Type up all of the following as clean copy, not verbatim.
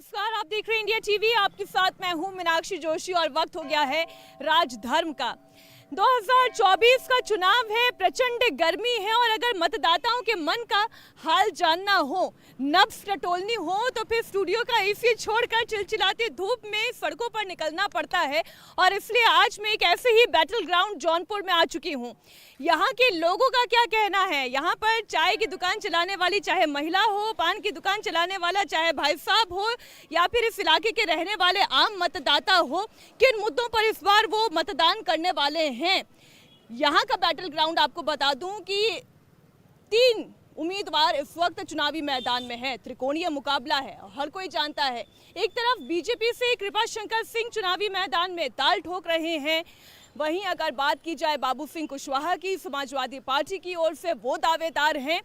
नमस्कार, आप देख रहे हैं इंडिया टीवी। आपके साथ मैं हूं मीनाक्षी जोशी और वक्त हो गया है राजधर्म का। 2024 का चुनाव है, प्रचंड गर्मी है और अगर मतदाताओं के मन का हाल जानना हो, नब्ज टटोलनी हो तो फिर स्टूडियो का एसी छोड़कर चिलचिलाती धूप में सड़कों पर निकलना पड़ता है। और इसलिए आज मैं एक ऐसे ही बैटल ग्राउंड जौनपुर में आ चुकी हूँ। यहाँ के लोगों का क्या कहना है, यहाँ पर चाय की दुकान चलाने वाली चाहे महिला हो, पान की दुकान चलाने वाला चाहे भाई साहब हो या फिर इस इलाके के रहने वाले आम मतदाता हो, किन मुद्दों पर इस बार वो मतदान करने वाले हैं। यहाँ का बैटल ग्राउंड आपको बता दूं कि 3 उम्मीदवार इस वक्त चुनावी मैदान में है। त्रिकोणीय मुकाबला है, हर कोई जानता है। एक तरफ बीजेपी से कृपा शंकर सिंह चुनावी मैदान में ताल ठोक रहे हैं, वहीं अगर बात की जाए बाबू सिंह कुशवाहा की, समाजवादी पार्टी की ओर से वो दावेदार हैं,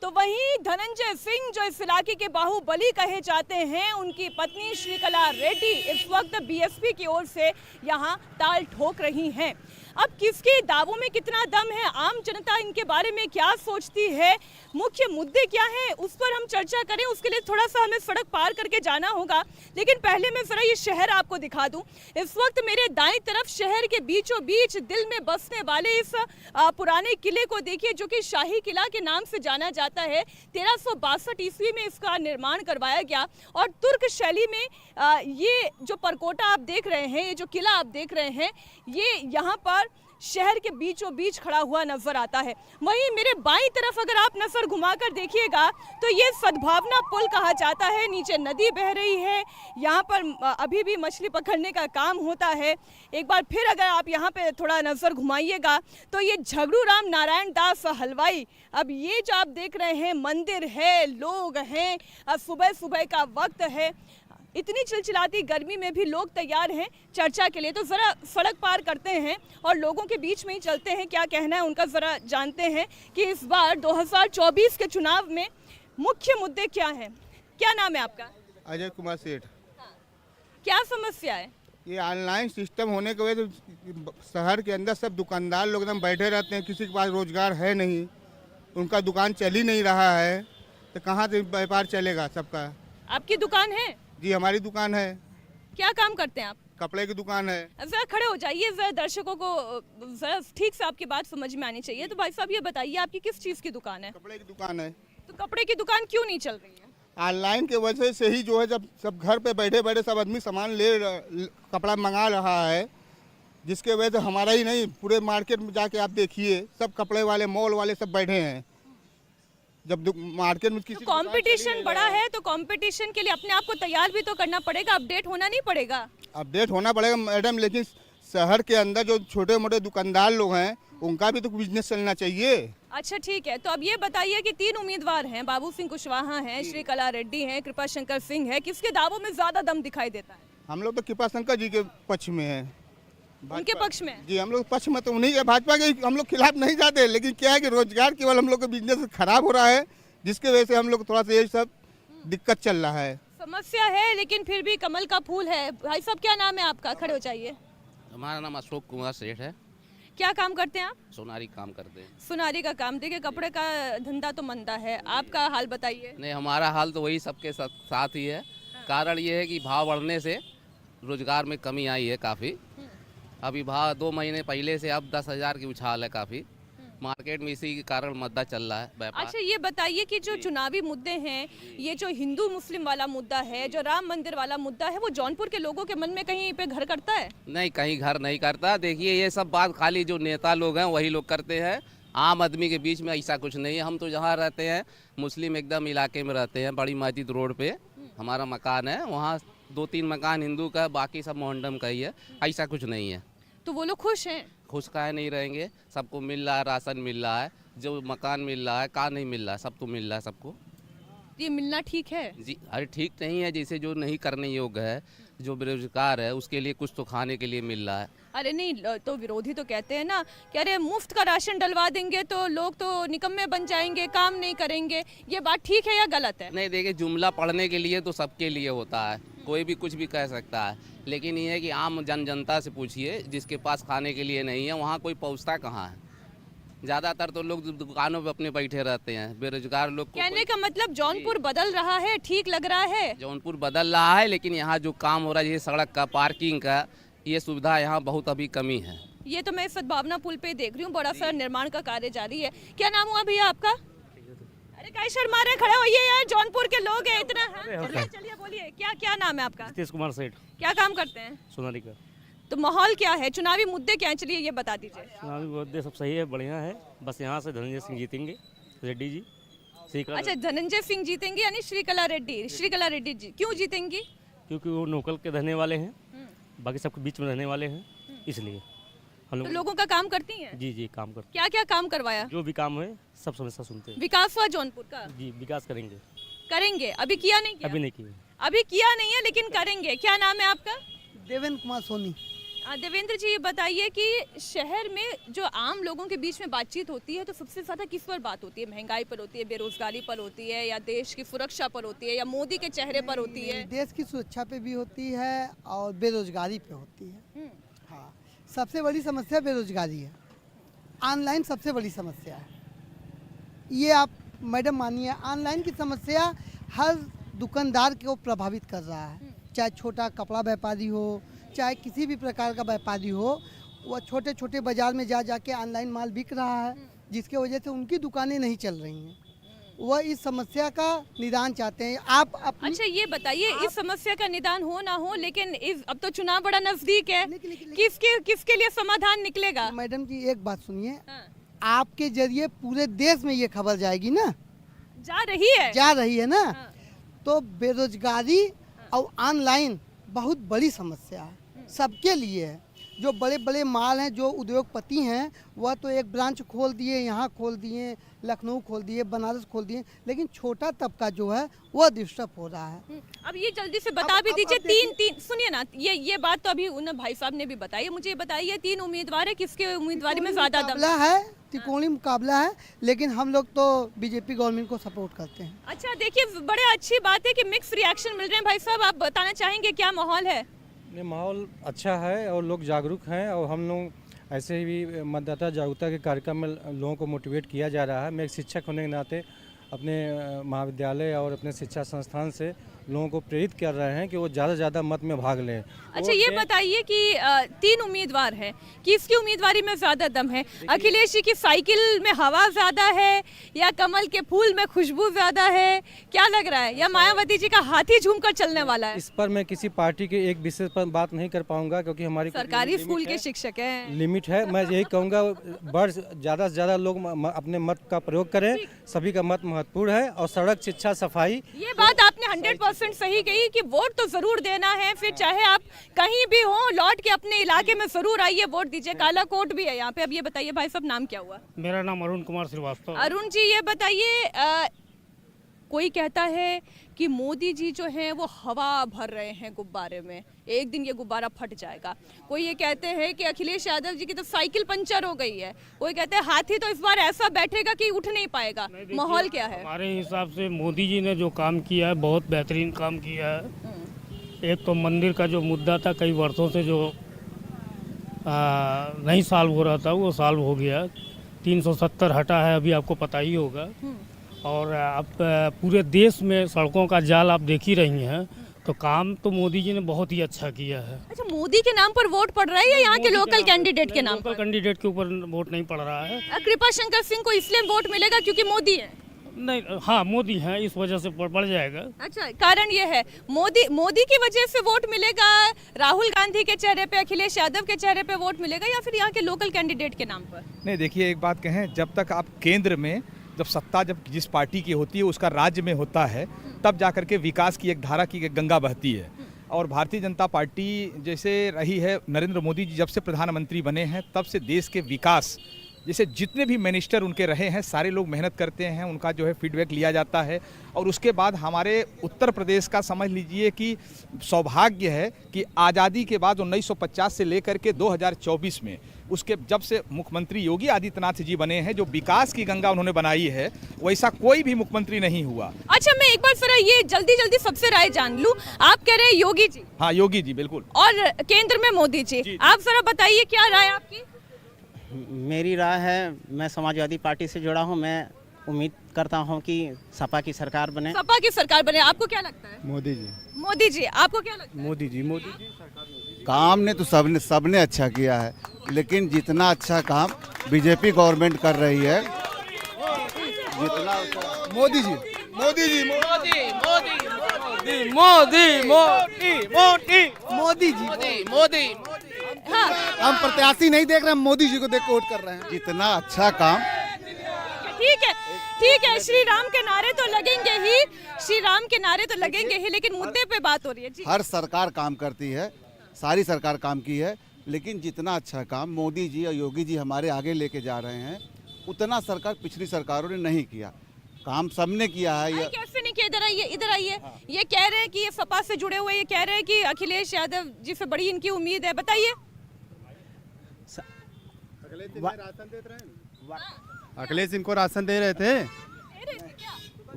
तो वहीं धनंजय सिंह जो इस इलाके के बाहुबली कहे जाते हैं, उनकी पत्नी श्रीकला रेड्डी इस वक्त बीएसपी की ओर से यहाँ ताल ठोक रही हैं। अब किसके दावों में कितना दम है, आम जनता इनके बारे में क्या सोचती है, मुख्य मुद्दे क्या हैं, उस पर हम चर्चा करें। उसके लिए थोड़ा सा हमें सड़क पार करके जाना होगा, लेकिन पहले मैं जरा ये शहर आपको दिखा दूं। इस वक्त मेरे दाईं तरफ शहर के बीचों बीच दिल में बसने वाले इस पुराने किले को देखिए, जो कि शाही किला के नाम से जाना जाता है। 1362 ईस्वी में इसका निर्माण करवाया गया और तुर्क शैली में ये जो परकोटा आप देख रहे हैं, ये जो किला आप देख रहे हैं, ये यहाँ पर शहर के बीचों बीच खड़ा हुआ नजर आता है। वहीं मेरे बाईं तरफ अगर आप नजर घुमाकर देखिएगा तो ये सद्भावना पुल कहा जाता है। नीचे नदी बह रही है, यहाँ पर अभी भी मछली पकड़ने का काम होता है। एक बार फिर अगर आप यहाँ पे थोड़ा नजर घुमाइएगा तो ये झगड़ू राम नारायण दास हलवाई, अब ये जो आप देख रहे हैं मंदिर है, लोग हैं, सुबह सुबह का वक्त है, इतनी चिलचिलाती गर्मी में भी लोग तैयार हैं चर्चा के लिए। तो ज़रा सड़क पार करते हैं और लोगों के बीच में ही चलते हैं, क्या कहना है उनका ज़रा जानते हैं कि इस बार 2024 के चुनाव में मुख्य मुद्दे क्या हैं। क्या नाम है आपका? अजय कुमार सेठ। क्या समस्या है? ये ऑनलाइन सिस्टम होने की वजह से शहर के अंदर सब दुकानदार लोग एकदम बैठे रहते हैं, किसी के पास रोजगार है नहीं, उनका दुकान चल ही नहीं रहा है, तो कहाँ से व्यापार चलेगा सबका। आपकी दुकान है? जी हमारी दुकान है। क्या काम करते हैं आप? कपड़े की दुकान है। जरा खड़े हो जाइए, जरा दर्शकों को जरा ठीक से आपकी बात समझ में आनी चाहिए। तो भाई साहब ये बताइए, आपकी किस चीज़ की दुकान है? कपड़े की दुकान है। तो कपड़े की दुकान क्यों नहीं चल रही है? ऑनलाइन के वजह से ही जो है, जब सब घर पे बैठे बैठे सब आदमी सामान कपड़ा मंगा रहा है, जिसके वजह से हमारा ही नहीं पूरे मार्केट में जाके आप देखिए, सब कपड़े वाले मॉल वाले सब बैठे हैं। जब मार्केट में किसी कंपटीशन बड़ा है तो कंपटीशन के लिए अपने आप को तैयार भी तो करना पड़ेगा, अपडेट होना नहीं पड़ेगा? अपडेट होना पड़ेगा मैडम, लेकिन शहर के अंदर जो छोटे मोटे दुकानदार लोग हैं उनका भी तो बिजनेस चलना चाहिए। अच्छा ठीक है, तो अब ये बताइए कि 3 उम्मीदवार हैं, बाबू सिंह कुशवाहा हैं, श्रीकला रेड्डी हैं, कृपा शंकर सिंह है, किसके दावों में ज्यादा दम दिखाई देता है? हम लोग तो कृपा शंकर जी के पक्ष में है। उनके पक्ष में? जी हम लोग पक्ष में तो नहीं है, भाजपा के हम लोग खिलाफ नहीं जाते, लेकिन क्या है कि रोजगार केवल हम लोग का बिजनेस खराब हो रहा है, जिसके वजह से हम लोग थोड़ा सा ये सब दिक्कत चल रहा है। समस्या है, लेकिन फिर भी कमल का फूल है। भाई साहब क्या नाम है आपका? खड़े हो जाइए। हमारा नाम अशोक कुमार सेठ है। क्या काम करते हैं आप? सोनारी काम करते हैं। सुनारी का काम। देखिए कपड़े का धंधा तो मंदा है, आपका हाल बताइए। नहीं, हमारा हाल तो वही सबके साथ ही है। कारण ये है कि भाव बढ़ने से रोजगार में कमी आई है काफ़ी। अभी भाव 2 महीने पहले से अब 10,000 की उछाल है काफ़ी मार्केट में, इसी के कारण मुद्दा चल रहा है व्यापार। अच्छा ये बताइए कि जो चुनावी मुद्दे हैं, ये जो हिंदू मुस्लिम वाला मुद्दा है, जो राम मंदिर वाला मुद्दा है, वो जौनपुर के लोगों के मन में कहीं पे घर करता है? नहीं, कहीं घर नहीं करता। देखिए ये सब बात खाली जो नेता लोग हैं वही लोग करते हैं, आम आदमी के बीच में ऐसा कुछ नहीं है। हम तो जहाँ रहते हैं मुस्लिम एकदम इलाके में रहते हैं, बड़ी मस्जिद रोड पे हमारा मकान है, वहाँ 2-3 मकान हिंदू का, बाकी सब मोहम्मदम का ही है, ऐसा कुछ नहीं है। तो वो लोग खुश हैं? खुश काहे नहीं रहेंगे, सबको मिल रहा है, राशन मिल रहा है, जो मकान मिल रहा है, कहाँ नहीं मिल रहा है, सब तो मिल रहा है सबको। ये मिलना ठीक है? जी अरे ठीक नहीं है, जैसे जो नहीं करने योग्य है, जो बेरोजगार है, उसके लिए कुछ तो खाने के लिए मिल रहा है। अरे नहीं, तो विरोधी तो कहते हैं ना कि अरे मुफ्त का राशन डलवा देंगे तो लोग तो निकम्मे बन जाएंगे, काम नहीं करेंगे। ये बात ठीक है या गलत है? नहीं देखिए, जुमला पढ़ने के लिए तो सबके लिए होता है, कोई भी कुछ भी कह सकता है, लेकिन ये है कि आम जनता से पूछिए, जिसके पास खाने के लिए नहीं है, वहाँ कोई पहुँचता कहाँ है। ज़्यादातर तो लोग दुकानों पे अपने बैठे रहते हैं, बेरोजगार लोग को कहने का मतलब जौनपुर बदल रहा है, ठीक लग रहा है। जौनपुर बदल रहा है, लेकिन यहाँ जो काम हो रहा है ये सड़क का, पार्किंग का, ये सुविधा यहाँ बहुत अभी कमी है। ये तो मैं सद्भावना पुल पे देख रही हूँ, बड़ा सा निर्माण का कार्य जारी है। क्या नाम हुआ भैया आपका? अरे काय शर्मा रहे, खड़े होइए यार, जौनपुर के लोग हैं इतना। हाँ? चलिए चलिए बोलिए, क्या क्या नाम है आपका? नीतीश कुमार सेठ, क्या काम करते हैं? सोनालिका। तो माहौल क्या है, चुनावी मुद्दे क्या हैं, चलिए ये बता दीजिए। चुनावी मुद्दे सब सही है, बढ़िया है। बस यहाँ से धनंजय सिंह जीतेंगे, रेड्डी जी। श्रीकला, अच्छा, धनंजय सिंह जीतेंगे यानी श्रीकला रेड्डी। श्रीकला रेड्डी जी क्यों जीतेंगी? क्योंकि वो लोकल के रहने वाले हैं, बाकी सबके बीच में रहने वाले हैं, इसलिए हम तो लोग लोगों का काम करती हैं? जी काम करते क्या क्या काम करवाया? हैं। जो भी काम है सब समस्या सुनते हैं। विकास हुआ जौनपुर का? जी, विकास करेंगे। करेंगे, अभी किया नहीं किया? अभी नहीं किए। अभी किया नहीं है लेकिन करेंगे। क्या नाम है आपका? देवेंद्र कुमार सोनी। देवेंद्र जी, ये बताइए कि शहर में जो आम लोगों के बीच में बातचीत होती है तो सबसे ज़्यादा किस पर बात होती है? महंगाई पर होती है, बेरोजगारी पर होती है, या देश की सुरक्षा पर होती है, या मोदी के चेहरे पर होती है? देश की सुरक्षा पे भी होती है और बेरोजगारी पे होती है। हाँ, सबसे बड़ी समस्या बेरोजगारी है। ऑनलाइन सबसे बड़ी समस्या है, ये आप मैडम मानिए। ऑनलाइन की समस्या हर दुकानदार को प्रभावित कर रहा है, चाहे छोटा कपड़ा व्यापारी हो, चाहे किसी भी प्रकार का व्यापारी हो। वह छोटे छोटे बाजार में जा जाके ऑनलाइन माल बिक रहा है, जिसके वजह से उनकी दुकानें नहीं चल रही हैं। वह इस समस्या का निदान चाहते हैं। आप अपनी अच्छा, ये बताइए, इस समस्या का निदान हो ना हो, लेकिन अब तो चुनाव बड़ा नजदीक है, किसके लिए समाधान निकलेगा? मैडम जी एक बात सुनिए, हाँ। आपके जरिए पूरे देश में ये खबर जाएगी ना, जा रही है ना। हाँ। तो बेरोजगारी और ऑनलाइन बहुत बड़ी समस्या है, सबके लिए है। जो बड़े बड़े माल हैं, जो उद्योगपति हैं, वह तो एक ब्रांच खोल दिए, यहाँ खोल दिए, लखनऊ खोल दिए, बनारस खोल दिए, लेकिन छोटा तबका जो है वह डिस्टर्ब हो रहा है। अब ये जल्दी से बता भी दीजिए, तीन सुनिए ना, ये बात तो अभी उन भाई साहब ने भी बताई है। मुझे ये बताइए, 3 उम्मीदवार है, किसके उम्मीदवारी में ज्यादा दम मुकाबला है? त्रिकोणीय मुकाबला है, लेकिन हम लोग तो बीजेपी गवर्नमेंट को सपोर्ट करते हैं। अच्छा, देखिए, बड़े अच्छी बात है कि मिक्स रिएक्शन मिल रहे हैं। भाई साहब, आप बताना चाहेंगे क्या माहौल है? ये माहौल अच्छा है और लोग जागरूक हैं, और हम लोग ऐसे ही मतदाता जागरूकता के कार्यक्रम में लोगों को मोटिवेट किया जा रहा है। मैं एक शिक्षक होने के नाते अपने महाविद्यालय और अपने शिक्षा संस्थान से लोगों को प्रेरित कर रहे हैं कि वो ज़्यादा से ज़्यादा मत में भाग लें। अच्छा, ये बताइए कि 3 उम्मीदवार हैं, किसकी उम्मीदवारी में ज़्यादा दम है? अखिलेश जी की साइकिल में हवा ज़्यादा है, या कमल के फूल में खुशबू ज़्यादा है? क्या लग रहा है? या मायावती जी का हाथी झूमकर चलने वाला है? इस पर मैं किसी पार्टी के एक विषय पर बात नहीं कर पाऊंगा, क्योंकि हमारी सरकारी स्कूल के शिक्षक हैं। लिमिट है। मैं यही कहूँगा, ज़्यादा से ज़्यादा लोग अपने मत का प्रयोग करें, सभी का मत महत्वपूर्ण है। और सड़क, शिक्षा, सफाई, ये बात आपने 100% सही कही कि वोट तो जरूर देना है, फिर चाहे आप कहीं भी हो, लौट के अपने इलाके में जरूर आइए, वोट दीजिए। काला कोट भी है यहाँ पे। अब ये बताइए भाई साहब, नाम क्या हुआ? मेरा नाम अरुण कुमार श्रीवास्तव। अरुण जी, ये बताइए, कोई कहता है कि मोदी जी जो हैं वो हवा भर रहे हैं गुब्बारे में, एक दिन ये गुब्बारा फट जाएगा। कोई ये कहते हैं कि अखिलेश यादव जी की तो साइकिल पंचर हो गई है। कोई कहते हैं हाथी तो इस बार ऐसा बैठेगा कि उठ नहीं पाएगा। माहौल क्या है? हमारे हिसाब से मोदी जी ने जो काम किया है, बहुत बेहतरीन काम किया है। एक तो मंदिर का जो मुद्दा था, कई वर्षों से जो नहीं सॉल्व हो रहा था, वो सॉल्व हो गया। 370 हटा है, अभी आपको पता ही होगा। और अब पूरे देश में सड़कों का जाल आप देख ही रही हैं, तो काम तो मोदी जी ने बहुत ही अच्छा किया है। अच्छा, मोदी के नाम पर वोट पड़ रहा है या यहाँ के लोकल कैंडिडेट के नाम पर? लोकल कैंडिडेट के ऊपर वोट नहीं पड़ रहा है। कृपा शंकर सिंह को इसलिए वोट मिलेगा क्योंकि मोदी है? नहीं, हाँ, मोदी हैं, इस वजह से बढ़ जाएगा। अच्छा, कारण ये है, मोदी की वजह से वोट मिलेगा, राहुल गांधी के चेहरे पे, अखिलेश यादव के चेहरे पे वोट मिलेगा, या फिर यहाँ के लोकल कैंडिडेट के नाम पर? नहीं, देखिए, एक बात कहें, जब तक आप केंद्र में जब सत्ता जब जिस पार्टी की होती है उसका राज्य में होता है, तब जाकर के विकास की एक धारा की एक गंगा बहती है। और भारतीय जनता पार्टी जैसे रही है, नरेंद्र मोदी जी जब से प्रधानमंत्री बने हैं तब से देश के विकास, जैसे जितने भी मिनिस्टर उनके रहे हैं, सारे लोग मेहनत करते हैं, उनका जो है फीडबैक लिया जाता है। और उसके बाद हमारे उत्तर प्रदेश का समझ लीजिए कि सौभाग्य है कि आज़ादी के बाद 1950 से लेकर के 2024 में, उसके जब से मुख्यमंत्री योगी आदित्यनाथ जी बने हैं, जो विकास की गंगा उन्होंने बनाई है, वैसा कोई भी मुख्यमंत्री नहीं हुआ। अच्छा, मैं एक बार जरा ये जल्दी सबसे राय जान लूं। आप कह रहे हैं योगी जी? हाँ, योगी जी, बिल्कुल। और केंद्र में मोदी जी। आप जरा बताइए क्या राय आपकी? मेरी राय है, मैं समाजवादी पार्टी से जुड़ा हूँ, मैं उम्मीद करता हूँ कि सपा की सरकार बने। सपा की सरकार बने, आपको क्या लगता है? मोदी जी। मोदी जी, आपको क्या लगता है? मोदी जी। काम ने तो सबने अच्छा किया है, लेकिन जितना अच्छा काम बीजेपी गवर्नमेंट कर रही है, जितना मोदी जी। मोदी जी। मोदी जी। मोदी हम प्रत्याशी नहीं देख रहे हैं, मोदी जी को देख के वोट कर रहे हैं। जितना अच्छा काम। ठीक है, श्री राम के नारे तो लगेंगे ही, श्री राम के नारे तो लगेंगे ही, लेकिन मुद्दे पे बात हो रही है जी। हर सरकार काम करती है, सारी सरकार काम की है, लेकिन जितना अच्छा काम मोदी जी और योगी जी हमारे आगे लेके जा रहे हैं, उतना सरकार पिछली सरकारों ने नहीं किया। काम सबने किया है। अरे कैसे नहीं किया? इधर आइए। ये कह रहे हैं कि ये सपा से जुड़े हुए, ये कह रहे हैं कि अखिलेश यादव जी से बड़ी इनकी उम्मीद है, बताइए। अखिलेश इनको राशन दे रहे थे।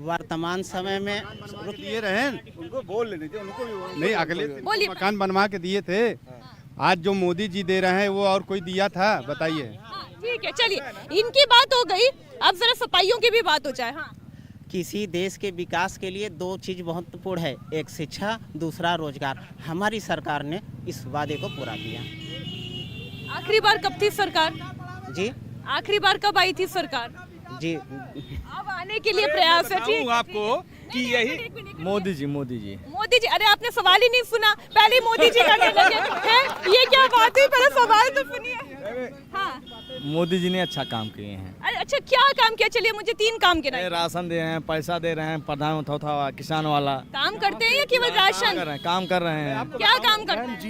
वर्तमान समय में दिए रहे, उनको बोल लेने दे, उनको भी नहीं। अखिलेश बोलिए। मकान बनवा के दिए थे, आज जो मोदी जी दे रहे हैं वो और कोई दिया था? बताइए। ठीक है, चलिए, इनकी बात हो गई, अब जरा सपाइयों की भी बात हो जाए। हाँ, किसी देश के विकास के लिए दो चीज महत्वपूर्ण है, एक शिक्षा, दूसरा रोजगार। हमारी सरकार ने इस वादे को पूरा किया। आखिरी बार कब थी सरकार? जी आखिरी बार कब आई थी सरकार? जी अब आने के लिए प्रयास है। ठीक आपको कि यही मोदी जी। अरे आपने सवाल ही नहीं सुना, पहले मोदी जी करने लगे हैं। ये क्या बात हुई? पहले सवाल तो सुनिए। हाँ, मोदी जी ने अच्छा काम किए हैं। अरे अच्छा, क्या काम किया? चलिए मुझे 3 काम गिनाइए। राशन दे रहे हैं, पैसा दे रहे हैं, प्रधानमंत्री था किसान वाला। काम करते हैं या केवल राशन? काम कर रहे हैं। क्या काम करते हैं?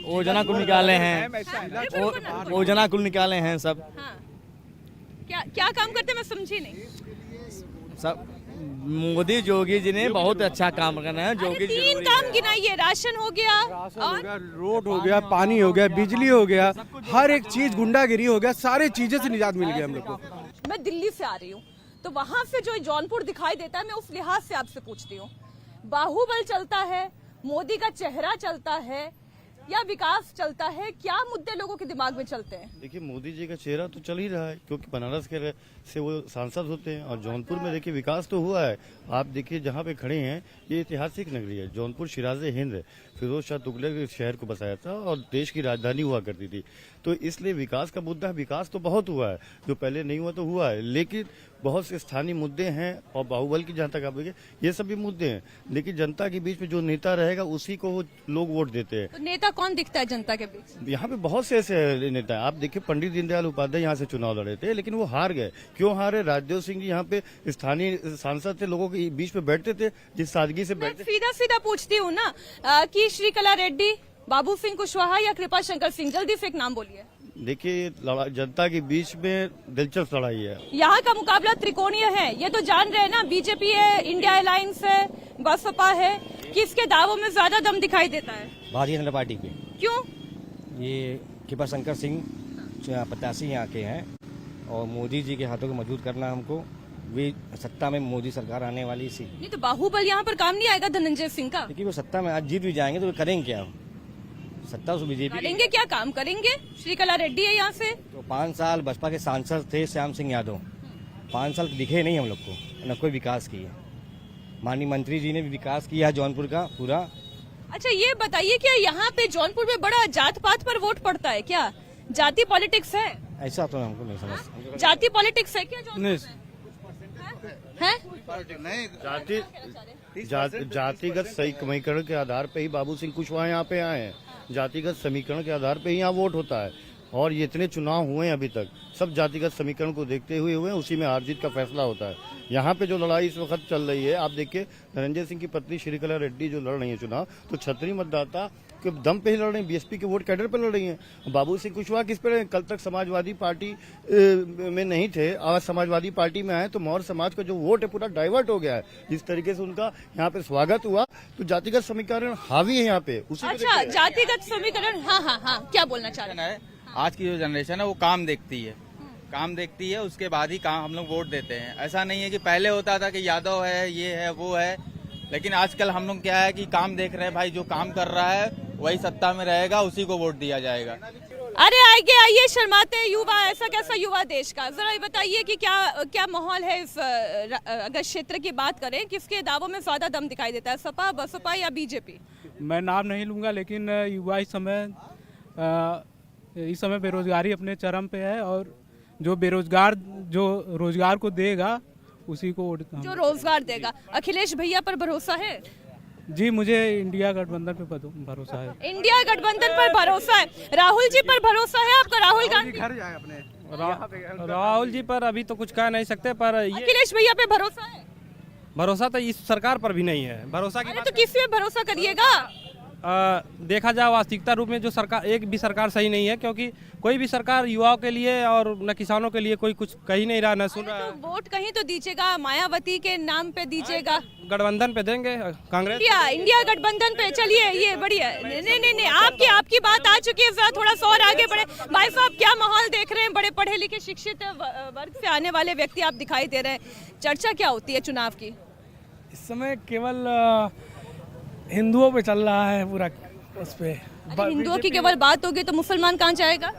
योजना को निकाले हैं, योजना को निकाले हैं सब। हाँ, क्या काम करते हैं? मैं समझी नहीं। सब मोदी योगी जी ने बहुत अच्छा काम करना है। अरे 3 काम गिनाइए। राशन हो गया, रोड हो गया, पानी हो गया, बिजली हो गया, हर एक चीज, गुंडागिरी हो गया, सारी चीजें से निजात मिल गया हम लोग को। मैं दिल्ली से आ रही हूँ, तो वहां से जो जौनपुर दिखाई देता है, मैं उस लिहाज से आपसे पूछती हूँ, बाहुबल चलता है, मोदी का चेहरा चलता है या विकास चलता है? क्या मुद्दे लोगों के दिमाग में चलते हैं? देखिए, मोदी जी का चेहरा तो चल ही रहा है, क्योंकि बनारस के से वो सांसद होते हैं, और जौनपुर में देखिए विकास तो हुआ है। आप देखिए जहाँ पे खड़े हैं, ये ऐतिहासिक नगरी है जौनपुर। शिराज़े हिंद फिरोज शाह तुगलक इस शहर को बसाया था और देश की राजधानी हुआ करती थी, तो इसलिए विकास का मुद्दा है। विकास तो बहुत हुआ है, जो पहले नहीं हुआ तो हुआ है, लेकिन बहुत से स्थानीय मुद्दे हैं, और बाहुबल की जहाँ तक आप देखिए ये सब भी मुद्दे हैं, लेकिन जनता के बीच में जो नेता रहेगा उसी को वो लोग वोट देते हैं। तो नेता कौन दिखता है जनता के बीच? यहाँ पे बहुत से ऐसे नेता हैं। आप देखिए, पंडित दीनदयाल उपाध्याय यहाँ से चुनाव लड़े थे, लेकिन वो हार गए। क्यों हारे? राजदेव सिंह जी यहाँ पे स्थानीय सांसद थे, लोगों के बीच में बैठते थे, जिस सादगी से बैठते। सीधा पूछती हूँ ना कि श्रीकला रेड्डी, बाबू सिंह कुशवाहा या कृपा शंकर सिंह, जल्दी से एक नाम बोलिए। देखिए, जनता के बीच में दिलचस्प लड़ाई है। यहाँ का मुकाबला त्रिकोणीय है, ये तो जान रहे हैं ना। बीजेपी है, इंडिया अलायंस है, बसपा है। किसके दावों में ज्यादा दम दिखाई देता है? भारतीय जनता पार्टी के। क्यों? ये कृपा शंकर सिंह प्रत्याशी यहाँ के हैं, और मोदी जी के हाथों को मजबूत करना हमको, वे सत्ता में मोदी सरकार आने वाली सी। नहीं तो बाहुबल यहाँ पर काम नहीं आएगा धनंजय सिंह का? देखिए, वो सत्ता में आज जीत भी जाएंगे तो वे करेंगे क्या? सत्ता से बीजेपी करेंगे क्या? काम करेंगे। श्रीकला रेड्डी है यहाँ से, तो 5 साल बसपा के सांसद थे श्याम सिंह यादव, 5 साल दिखे नहीं हम लोग को, न कोई विकास किया। माननीय मंत्री जी ने भी विकास किया है जौनपुर का पूरा। अच्छा, ये बताइए क्या यहाँ पे जौनपुर में बड़ा जात पात पर वोट पड़ता है क्या? जाति पॉलिटिक्स है? ऐसा तो हमको नहीं समझ। जाति पॉलिटिक्स है क्या जौनपुर में? जातिगत समीकरण के आधार पे ही बाबू सिंह कुशवाहा यहाँ पे आए हैं। जातिगत समीकरण के आधार पे ही यहाँ वोट होता है, और ये इतने चुनाव हुए हैं अभी तक, सब जातिगत समीकरण को देखते हुए उसी में हार जीत का फैसला होता है। यहाँ पे जो लड़ाई इस वक्त चल रही है, आप देखिए, धनंजय सिंह की पत्नी श्रीकला रेड्डी जो लड़ रही है चुनाव, तो क्षत्रिय मतदाता के दम पे ही लड़ रही है, बीएसपी के वोट कैडर पे लड़ रही हैं। बाबू सिंह कुशवाहा किस पे? कल तक समाजवादी पार्टी में नहीं थे, आज समाजवादी पार्टी में आए, तो मौर्य समाज का जो वोट है पूरा डाइवर्ट हो गया है। जिस तरीके से उनका यहाँ पे स्वागत हुआ, तो जातिगत समीकरण हावी है यहाँ पे। अच्छा, जातिगत समीकरण। हाँ, क्या बोलना चाह रहे हैं? आज की जो जनरेशन है वो काम देखती है, उसके बाद ही काम हम लोग वोट देते हैं। ऐसा नहीं है कि पहले होता था कि यादव है, ये है, वो है, लेकिन आजकल हम लोग क्या है कि काम देख रहे हैं। भाई जो काम कर रहा है वही सत्ता में रहेगा, उसी को वोट दिया जाएगा। अरे आइए आइए, शर्माते हैं युवा, ऐसा कैसा युवा देश का? जरा ये बताइए कि क्या माहौल है इस अगर क्षेत्र की बात करें, किसके दावों में ज्यादा दम दिखाई देता है, सपा, बसपा या बीजेपी? मैं नाम नहीं लूँगा, लेकिन युवा इस समय बेरोजगारी अपने चरम पे है, और जो बेरोजगार जो रोजगार को देगा उसी को वोट जो रोजगार देगा। अखिलेश भैया पर भरोसा है? जी, मुझे इंडिया गठबंधन पे भरोसा है। इंडिया गठबंधन पर भरोसा है। राहुल जी पर भरोसा है आपका? राहुल गांधी? राहुल जी पर अभी तो कुछ कह नहीं सकते, पर अखिलेश भैया पे भरोसा है? भरोसा तो इस सरकार पर भी नहीं है। भरोसा की तो किस पे भरोसा करिएगा? देखा जाए वास्तविकता रूप में जो सरकार, एक भी सरकार सही नहीं है, क्योंकि कोई भी सरकार युवाओं के लिए और न किसानों के लिए कोई कुछ कह ही नहीं रहा, न सुन रहा। तो वोट कहीं तो दीजिएगा, मायावती के नाम पे दीजिएगा। गठबंधन पे देंगे, कांग्रेस। इंडिया गठबंधन पे। चलिए, ये बढ़िया। नहीं, आपकी बात आ चुकी है, जरा थोड़ा सा और आगे बढ़े। भाई साहब, क्या माहौल देख रहे हैं? बड़े पढ़े लिखे शिक्षित वर्ग से आने वाले व्यक्ति आप दिखाई दे रहे हैं, चर्चा क्या होती है चुनाव की? इस समय केवल हिंदुओं पे चल रहा है पूरा, उस पे। हिंदुओं की केवल बात होगी तो मुसलमान कहाँ जाएगा?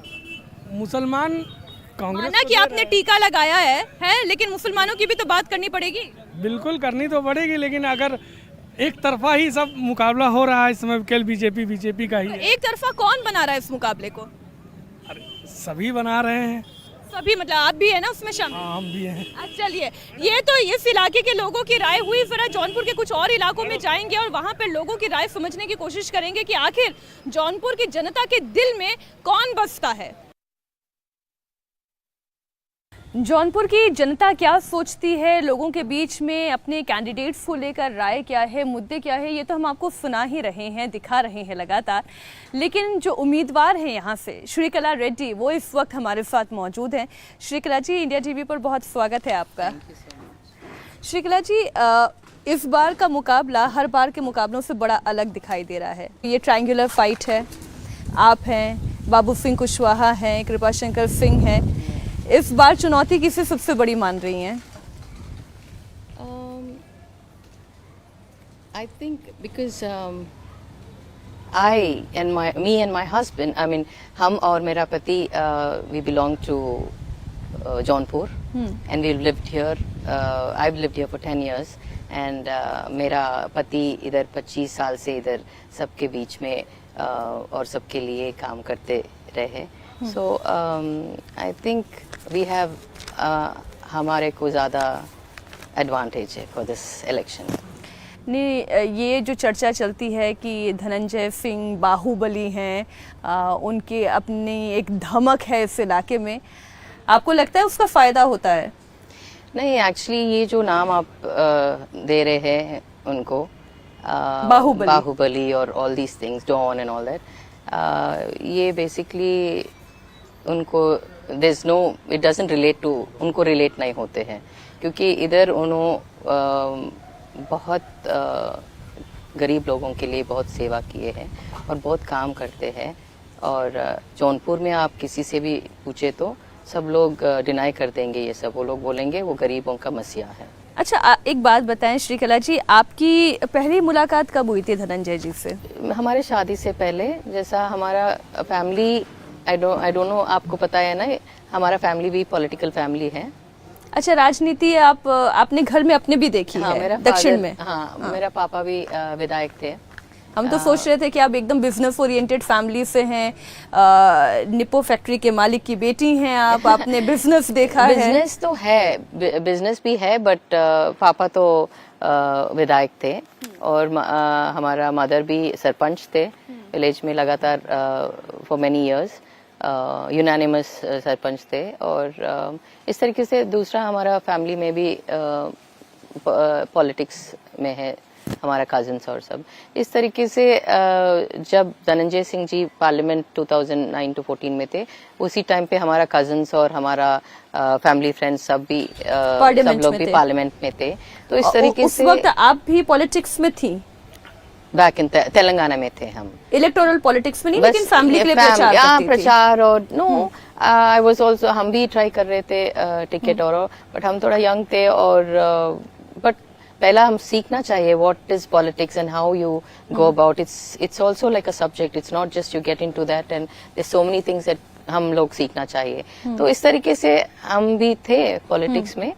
मुसलमान कांग्रेस माना कि आपने टीका लगाया है, लेकिन मुसलमानों की भी तो बात करनी पड़ेगी। बिल्कुल करनी तो पड़ेगी, लेकिन अगर एक तरफा ही सब मुकाबला हो रहा है इस समय, केवल बीजेपी का ही है। एक तरफा कौन बना रहा है इस मुकाबले को? सभी बना रहे हैं। सभी मतलब आप भी है ना उसमें शामिल? हम भी हैं। चलिए, ये तो इस इलाके के लोगों की राय हुई। जरा जौनपुर के कुछ और इलाकों में जाएंगे और वहाँ पे लोगों की राय समझने की कोशिश करेंगे कि आखिर जौनपुर की जनता के दिल में कौन बसता है। जौनपुर की जनता क्या सोचती है, लोगों के बीच में अपने कैंडिडेट्स को लेकर राय क्या है, मुद्दे क्या है, ये तो हम आपको सुना ही रहे हैं, दिखा रहे हैं लगातार। लेकिन जो उम्मीदवार हैं यहाँ से, श्रीकला रेड्डी, वो इस वक्त हमारे साथ मौजूद हैं। श्रीकला जी, इंडिया टीवी पर बहुत स्वागत है आपका। श्रीकला जी, इस बार का मुकाबला हर बार के मुकाबलों से बड़ा अलग दिखाई दे रहा है। ये ट्रायंगुलर फाइट है, आप हैं, बाबू सिंह कुशवाहा हैं, कृपा शंकर सिंह हैं। इस बार चुनौती किसे सबसे बड़ी मान रही हैं? I think because me and my husband, I mean, हम और मेरा पति, we belong to Jaunpur, and we've lived here. I've lived here for 10 years, and मेरा पति इधर 25 साल से इधर सबके बीच में और सबके लिए काम करते रहे। So I think we have हमारे को ज़्यादा एडवांटेज है for this election. नहीं, ये जो चर्चा चलती है कि धनंजय सिंह बाहुबली हैं, उनकी अपनी एक धमक है इस इलाके में, आपको लगता है उसका फ़ायदा होता है? नहीं, एक्चुअली ये जो नाम आप दे रहे हैं उनको, बाहुबली और all these things, Don and all that, ये बेसिकली उनको इट डजंट रिलेट टू, उनको रिलेट नहीं होते हैं, क्योंकि इधर उन्होंने बहुत गरीब लोगों के लिए बहुत सेवा किए हैं और बहुत काम करते हैं। और जौनपुर में आप किसी से भी पूछे तो सब लोग डिनाई कर देंगे ये सब, वो लोग बोलेंगे वो गरीबों का मसीहा है। अच्छा, एक बात बताएं श्रीकला जी, आपकी पहली मुलाकात कब हुई थी धनंजय जी से? हमारे शादी से पहले, जैसा हमारा फैमिली, आई डोंट नो आपको पता है ना, हमारा फैमिली भी पॉलिटिकल फैमिली है। अच्छा, राजनीति आपने घर में अपने भी देखी है दक्षिण में? हाँ, मेरा पापा भी विधायक थे। हम तो सोच रहे थे कि आप एकदम बिजनेस ओरिएंटेड फैमिली से हैं, निप्पो फैक्ट्री के मालिक की बेटी हैं आप, आपने बिजनेस देखा है? बिजनेस तो है, बिजनेस भी है, बट पापा तो विधायक थे और हमारा मदर भी सरपंच थे विलेज में लगातार for many years, unanimous sarpanch थे। और इस तरीके से दूसरा हमारा फैमिली में भी पॉलिटिक्स में है हमारा कजिन्स और सब। इस तरीके से जब धनंजय सिंह जी पार्लियामेंट 2009-14 में थे, उसी टाइम पे हमारा कजिन्स और हमारा फैमिली फ्रेंड्स सब लोग भी पार्लियामेंट में थे। तो इस तरीके से उस वक्त आप भी पॉलिटिक्स में थी? बैक इन तेलंगाना में थे हम। इलेक्टोरल पॉलिटिक्स में नहीं, लेकिन फैमिली के लिए प्रचार और नो, आई वाज आल्सो, हम भी ट्राई कर रहे थे टिकट और, बट हम थोड़ा यंग थे और बट पहला हम सीखना चाहिए what is politics and how you go about it's also like a subject, it's not just you get into that and there so many things that हम लोग सीखना चाहिए। तो इस तरीके से हम भी थे पॉलिटिक्स में,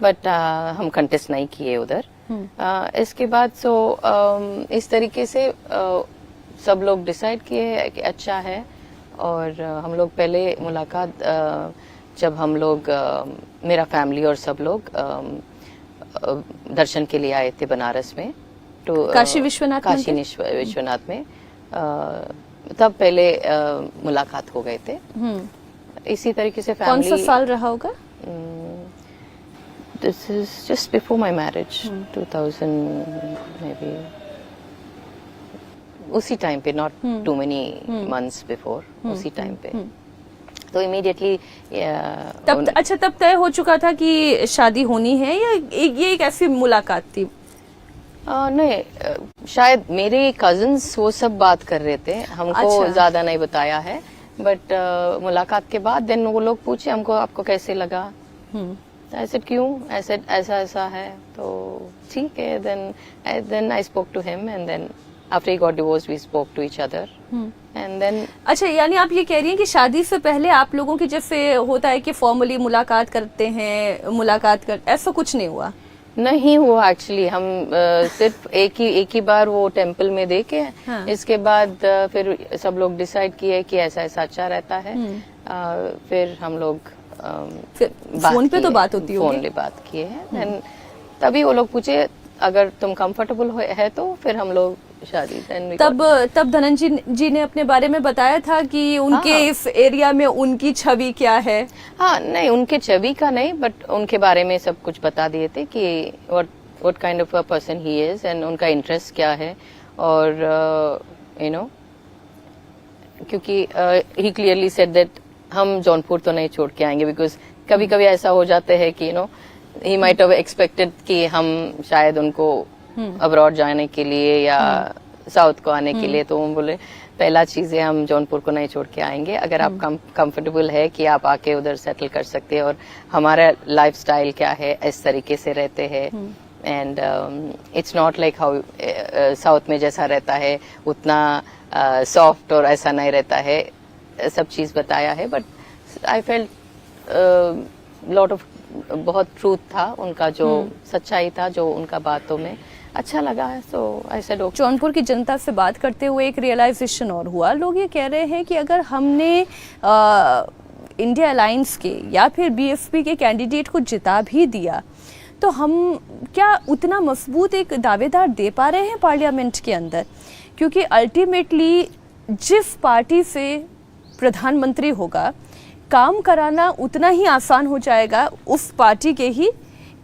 बट हम कंटेस्ट नहीं किए उधर। इसके बाद इस तरीके से सब लोग डिसाइड किए कि अच्छा है। और हम लोग पहले मुलाकात जब हम लोग मेरा फैमिली और सब लोग दर्शन के लिए आए थे बनारस में, तो काशी विश्वनाथ में तब पहले मुलाकात हो गए थे। इसी तरीके से फैमिली। कौन सा साल रहा होगा? This is just before my marriage, 2000 maybe, उसी टाइम पे, not too many months before, उसी टाइम पे। तो इमीडिएटली तब तय हो चुका था कि शादी होनी है, या ये एक ऐसी मुलाकात थी? नहीं, शायद मेरे कजिन्स वो सब बात कर रहे थे, हमको ज्यादा नहीं बताया है। बट मुलाकात के बाद देन वो लोग पूछे हमको आपको कैसे लगा, ऐसे क्यों, ऐसा है, तो ठीक है। Then I spoke to him and then after he got divorced we spoke to each other and then। अच्छा, यानी आप ये कह रही हैं कि शादी से पहले आप लोगों की जैसे होता है कि फॉर्मली मुलाकात करते हैं, ऐसा कुछ नहीं हुआ? नहीं हुआ एक्चुअली। हम सिर्फ एक ही बार वो टेम्पल में देखे। इसके बाद फिर सब लोग डिसाइड किए कि ऐसा अच्छा रहता है। फिर हम लोग फोन पे तो बात होती होगी, फोन पे बात किए हैं। तभी वो लोग पूछे अगर तुम कंफर्टेबल है तो फिर हम लोग शादी। तब धनंजय जी ने अपने बारे में बताया था कि उनके इस एरिया में उनकी छवि क्या है? हाँ, नहीं, उनके छवि का नहीं, बट उनके बारे में सब कुछ बता दिए थे कि what kind of a person he is and उनका इंटरेस्ट क्या है। और यू नो, क्योंकि ही क्लियरली सेड दैट हम जौनपुर तो नहीं छोड़ के आएंगे, बिकॉज कभी कभी ऐसा हो जाता है कि ही माइट हैव एक्सपेक्टेड कि हम शायद उनको अब्रॉड जाने के लिए या साउथ को आने के लिए, तो वो बोले पहला चीज है हम जौनपुर को नहीं छोड़ के आएंगे। अगर आप कंफर्टेबल है कि आप आके उधर सेटल कर सकते हैं, और हमारा लाइफस्टाइल क्या है, इस तरीके से रहते हैं। And it's not like how south में जैसा रहता है उतना सॉफ्ट और ऐसा नहीं रहता है, सब चीज बताया है। But I felt lot of, बहुत ट्रूथ था उनका, जो सच्चाई था जो उनका बातों में अच्छा लगा है। सो ऐसे लोग जौनपुर की जनता से बात करते हुए एक रियलाइजेशन और हुआ। लोग ये कह रहे हैं कि अगर हमने इंडिया अलायंस के या फिर बीएसपी के कैंडिडेट को जिता भी दिया तो हम क्या उतना मजबूत एक दावेदार दे पा रहे हैं पार्लियामेंट के अंदर? क्योंकि अल्टीमेटली जिस पार्टी से प्रधानमंत्री होगा, काम कराना उतना ही आसान हो जाएगा उस पार्टी के ही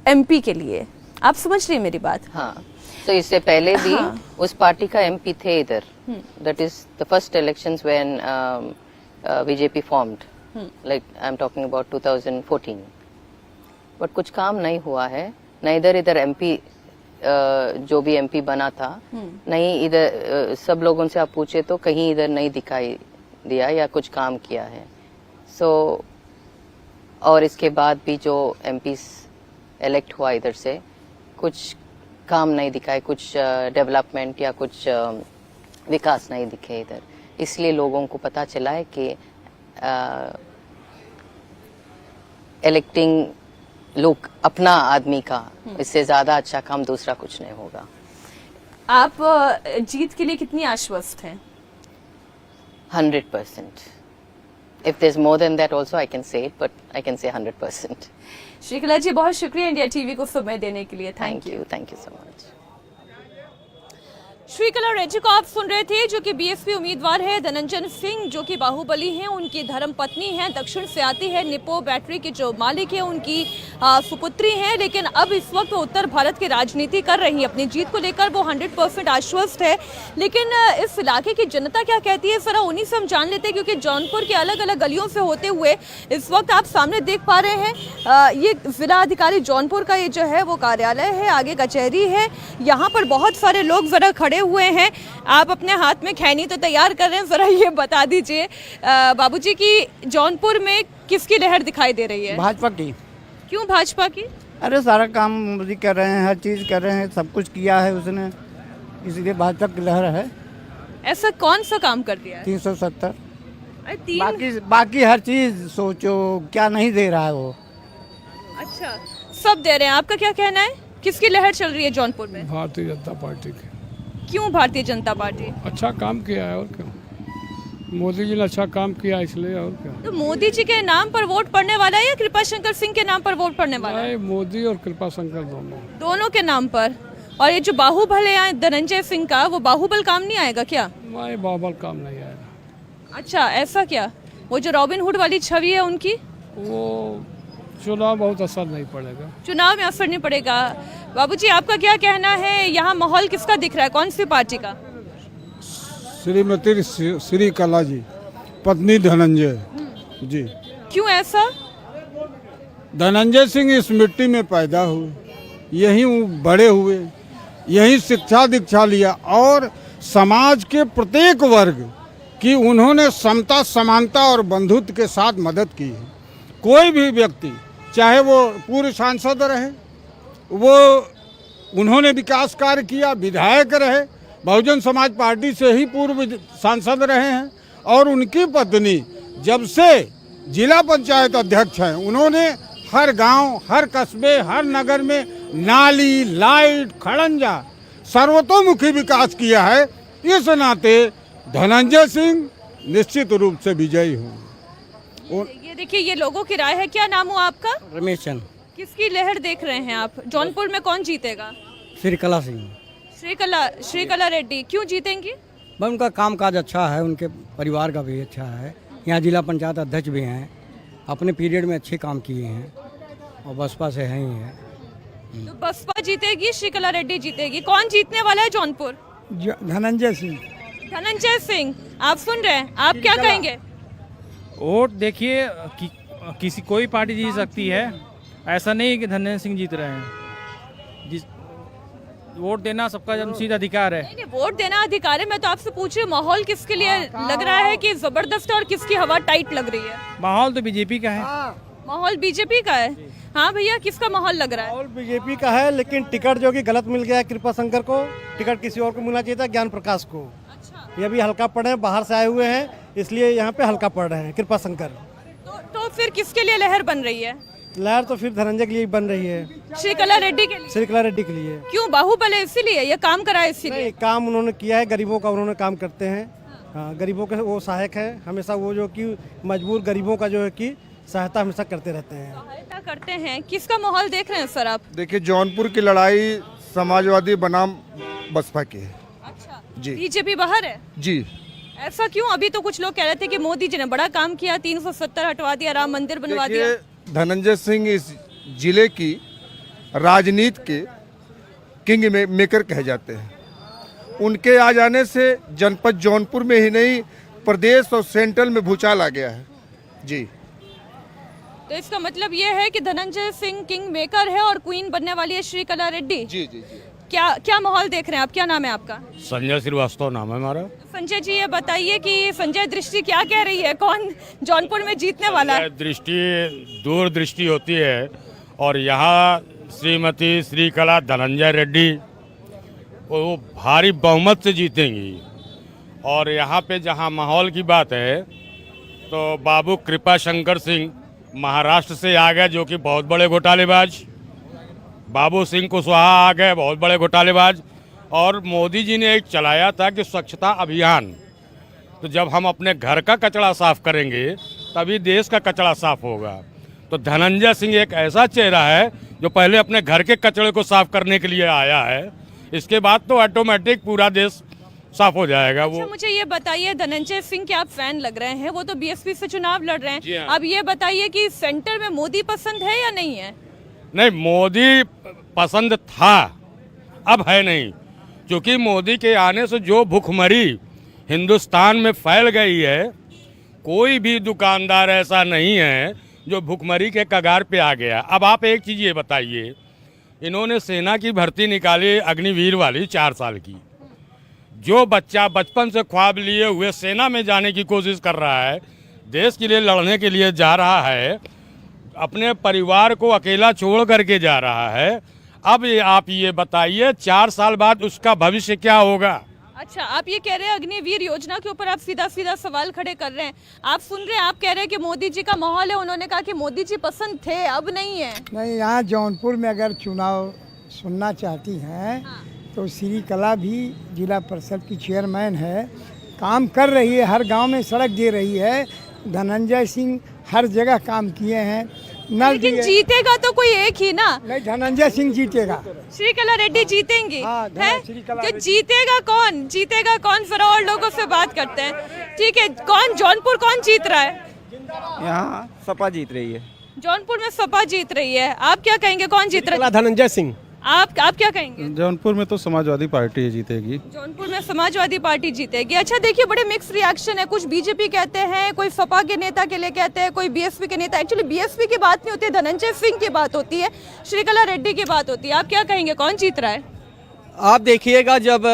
एमपी के लिए। आप समझ रही हैं मेरी बात? हाँ, तो इससे पहले भी उस पार्टी का एमपी थे इधर। That is the first elections when BJP formed, like I am talking about 2014। But कुछ काम नहीं हुआ है, न इधर एमपी जो भी एमपी बना था, नहीं इधर सब लोगों से आप पूछे तो कहीं इधर नहीं दिखाई दिया या कुछ काम किया है। और इसके बाद भी जो एमपी इलेक्ट हुआ इधर से, कुछ काम नहीं दिखाए, कुछ डेवलपमेंट या कुछ विकास नहीं दिखे इधर। इसलिए लोगों को पता चला है कि इलेक्टिंग लोग अपना आदमी का, इससे ज्यादा अच्छा काम दूसरा कुछ नहीं होगा। आप जीत के लिए कितनी आश्वस्त हैं? 100%. If there's more than that also I can say it, but I can say 100%. Shrikala जी, बहुत शुक्रिया इंडिया टीवी को समय देने के लिए। Thank you so much. Srikala Reddy को आप सुन रहे थे, जो कि बीएसपी उम्मीदवार है। धनंजय सिंह जो कि बाहुबली हैं, उनकी धर्मपत्नी हैं, दक्षिण से आती है। निपो बैटरी के जो मालिक है उनकी सुपुत्री हैं। लेकिन अब इस वक्त वो उत्तर भारत की राजनीति कर रही है। अपनी जीत को लेकर वो 100% आश्वस्त है। लेकिन इस इलाके की जनता क्या कहती है, जरा उन्हीं से हम जान लेते हैं। क्योंकि जौनपुर के अलग अलग गलियों से होते हुए इस वक्त आप सामने देख पा रहे हैं, ये जिला अधिकारी जौनपुर का ये जो है वो कार्यालय है, आगे कचहरी है। यहाँ पर बहुत सारे लोग जरा खड़े हुए हैं। आप अपने हाथ में खैनी तो तैयार कर रहे हैं, जरा ये बता दीजिए बाबूजी की जौनपुर में किसकी लहर दिखाई दे रही है? भाजपा की। क्यों भाजपा की? अरे सारा काम मोदी कर रहे हैं, हर चीज़ कर रहे हैं, सब कुछ किया है उसने, इसलिए भाजपा की लहर है। ऐसा कौन सा काम कर दिया है? 370 अरे बाकी हर चीज़ सोचो क्या नहीं दे रहा है वो। अच्छा, सब दे रहे हैं। आपका क्या कहना है, किसकी लहर चल रही है जौनपुर में? भारतीय जनता पार्टी के। क्यों भारतीय जनता पार्टी? अच्छा काम किया है और क्या, मोदी जी ने अच्छा काम किया इसलिए, और क्या। तो मोदी जी के नाम पर वोट पड़ने वाला है या कृपा शंकर सिंह के नाम पर वोट पड़ने वाला है? नहीं, मोदी और कृपा शंकर दोनों के नाम पर। और ये जो बाहुबल है धनंजय सिंह का, वो बाहुबल काम नहीं आएगा क्या? नहीं, बाहुबल काम नहीं आएगा। अच्छा, ऐसा क्या? वो जो रॉबिन हुड वाली छवि है उनकी, वो चुनाव बहुत असर नहीं पड़ेगा। चुनाव में असर नहीं पड़ेगा। बाबूजी, आपका क्या कहना है, यहाँ माहौल किसका दिख रहा है, कौन सी पार्टी का? श्रीमती श्री कला जी, पत्नी धनंजय जी। क्यों ऐसा? धनंजय सिंह इस मिट्टी में पैदा हुए, यहीं बड़े हुए, यहीं शिक्षा दीक्षा लिया और समाज के प्रत्येक वर्ग की उन्होंने समता समानता और बंधुत्व के साथ मदद की है। कोई भी व्यक्ति, चाहे वो पूर्व सांसद रहे, वो उन्होंने विकास कार्य किया, विधायक रहे, बहुजन समाज पार्टी से ही पूर्व सांसद रहे हैं, और उनकी पत्नी जब से जिला पंचायत अध्यक्ष हैं, उन्होंने हर गांव, हर कस्बे, हर नगर में नाली, लाइट, खड़ंजा, सर्वतोमुखी विकास किया है। इस नाते धनंजय सिंह निश्चित रूप से विजयी हूँ। ये देखिए, ये लोगों की राय है। क्या नाम हो आपका? रमेश चंद। किसकी लहर देख रहे हैं आप? जौनपुर में कौन जीतेगा? श्रीकला सिंह। श्रीकला रेड्डी। क्यों जीतेंगी? भाई उनका काम काज अच्छा है, उनके परिवार का भी अच्छा है, यहाँ जिला पंचायत अध्यक्ष भी हैं, अपने पीरियड में अच्छे काम किए हैं और बसपा से हैं ही हैं। तो बसपा जीतेगी, श्रीकला रेड्डी जीतेगी। कौन जीतने वाला है जौनपुर? धनंजय सिंह। धनंजय सिंह। आप सुन रहे हैं, आप क्या कहेंगे? वोट देखिए, किसी कोई पार्टी जीत सकती है, ऐसा नहीं कि धनंजय सिंह जीत रहे हैं। वोट देना सबका जन्मसिद्ध अधिकार है। नहीं, वोट देना अधिकार है। मैं तो आपसे पूछ रही हूँ, माहौल किसके लिए लग रहा है कि जबरदस्त है और किसकी हवा टाइट लग रही है? माहौल तो बीजेपी का है। माहौल बीजेपी का है। हाँ भैया, किसका माहौल लग रहा है? माहौल बीजेपी का है, लेकिन टिकट जो कि गलत मिल गया है कृपा शंकर को, टिकट किसी और को मिलना चाहिए था, ज्ञान प्रकाश को। अच्छा। ये भी हल्का पड़े हैं, बाहर से आए हुए हैं, इसलिए यहाँ पे हल्का पड़ रहे हैं कृपा शंकर। तो फिर किसके लिए लहर बन रही है? लहर तो फिर धनंजय के लिए बन रही है, श्रीकला रेड्डी के लिए। श्रीकला रेड्डी के लिए। क्यों? बाहुबल है इसीलिए, ये काम करा है इसीलिए? काम उन्होंने किया है, गरीबों का उन्होंने काम करते हैं। हाँ, गरीबों के वो सहायक है हमेशा, वो जो कि मजबूर गरीबों का जो है कि सहायता हमेशा करते रहते हैं। सहायता करते हैं। किसका माहौल देख रहे हैं सर आप? देखिए, जौनपुर की लड़ाई समाजवादी बनाम बसपा की है। अच्छा जी। बीजेपी बाहर है जी। ऐसा क्यों? अभी तो कुछ लोग कह रहे थे कि मोदी जी ने बड़ा काम किया, 370 हटवा दिया, राम मंदिर बनवा दिया। धनंजय सिंह इस जिले की राजनीति के किंग मेकर कहे जाते हैं। उनके आ जाने से जनपद जौनपुर में ही नहीं, प्रदेश और सेंट्रल में भूचाल आ गया है। जी। तो इसका मतलब ये है कि धनंजय सिंह किंग मेकर है और क्वीन बनने वाली है श्रीकला रेड्डी। जी जी जी। क्या माहौल देख रहे हैं आप? क्या नाम है आपका? संजय श्रीवास्तव नाम है हमारा। संजय जी, ये बताइए कि संजय दृष्टि क्या कह रही है, कौन जौनपुर में जीतने वाला है? दृष्टि दूरदृष्टि होती है, और यहाँ श्रीमती श्रीकला धनंजय रेड्डी वो भारी बहुमत से जीतेंगी। और यहाँ पे जहाँ माहौल की बात है, तो बाबू कृपा शंकर सिंह महाराष्ट्र से आ गए, जो कि बहुत बड़े घोटालेबाज। बाबू सिंह कुशवाहा आ गए, बहुत बड़े घोटालेबाज। और मोदी जी ने एक चलाया था कि स्वच्छता अभियान, तो जब हम अपने घर का कचरा साफ करेंगे तभी देश का कचरा साफ होगा। तो धनंजय सिंह एक ऐसा चेहरा है जो पहले अपने घर के कचरे को साफ करने के लिए आया है, इसके बाद तो ऑटोमेटिक पूरा देश साफ हो जाएगा। अच्छा, मुझे ये बताइए, धनंजय सिंह के आप फैन लग रहे हैं, वो तो बीएसपी से चुनाव लड़ रहे हैं। अब ये बताइए कि सेंटर में मोदी पसंद है या नहीं है? नहीं, मोदी पसंद था, अब है नहीं, क्योंकि मोदी के आने से जो भुखमरी हिंदुस्तान में फैल गई है, कोई भी दुकानदार ऐसा नहीं है जो भुखमरी के कगार पे आ गया। अब आप एक चीज़ ये बताइए, इन्होंने सेना की भर्ती निकाली अग्निवीर वाली 4 साल की। जो बच्चा बचपन से ख्वाब लिए हुए सेना में जाने की कोशिश कर रहा है, देश के लिए लड़ने के लिए जा रहा है, अपने परिवार को अकेला छोड़ करके जा रहा है। अब आप ये बताइए 4 साल बाद उसका भविष्य क्या होगा? अच्छा, आप ये कह रहे हैं अग्निवीर योजना के ऊपर आप सीधा सीधा सवाल खड़े कर रहे हैं। आप सुन रहे हैं, आप कह रहे हैं कि मोदी जी का माहौल है। उन्होंने कहा कि मोदी जी पसंद थे, अब नहीं है। नहीं, यहाँ जौनपुर में अगर चुनाव सुनना चाहती हैं तो श्रीकला भी जिला परिषद की चेयरमैन है, काम कर रही है, हर गांव में सड़क दे रही है। धनंजय सिंह हर जगह काम किए हैं, नल लेकिन दिए। जीतेगा तो कोई एक ही ना। नहीं, धनंजय सिंह जीतेगा। श्रीकला रेड्डी जीतेंगी है? श्रीकला तो जीतेगा कौन? जीतेगा कौन? फिर और लोगों से बात करते हैं। ठीक है, कौन जौनपुर कौन जीत रहा है? यहाँ सपा जीत रही है। जौनपुर में सपा जीत रही है। आप क्या कहेंगे, कौन जीत रहा है? धनंजय सिंह। आप क्या कहेंगे? जौनपुर में तो समाजवादी पार्टी जीतेगी। जौनपुर में समाजवादी पार्टी जीतेगी। अच्छा, देखिए बड़े मिक्स रिएक्शन है। कुछ बीजेपी कहते हैं, कोई सपा के नेता के लिए कहते हैं, कोई बीएसपी के नेता। एक्चुअली बीएसपी की बात नहीं होती है, धनंजय सिंह की बात होती है, श्रीकला रेड्डी की बात होती है। आप क्या कहेंगे, कौन जीत रहा है? आप देखिएगा जब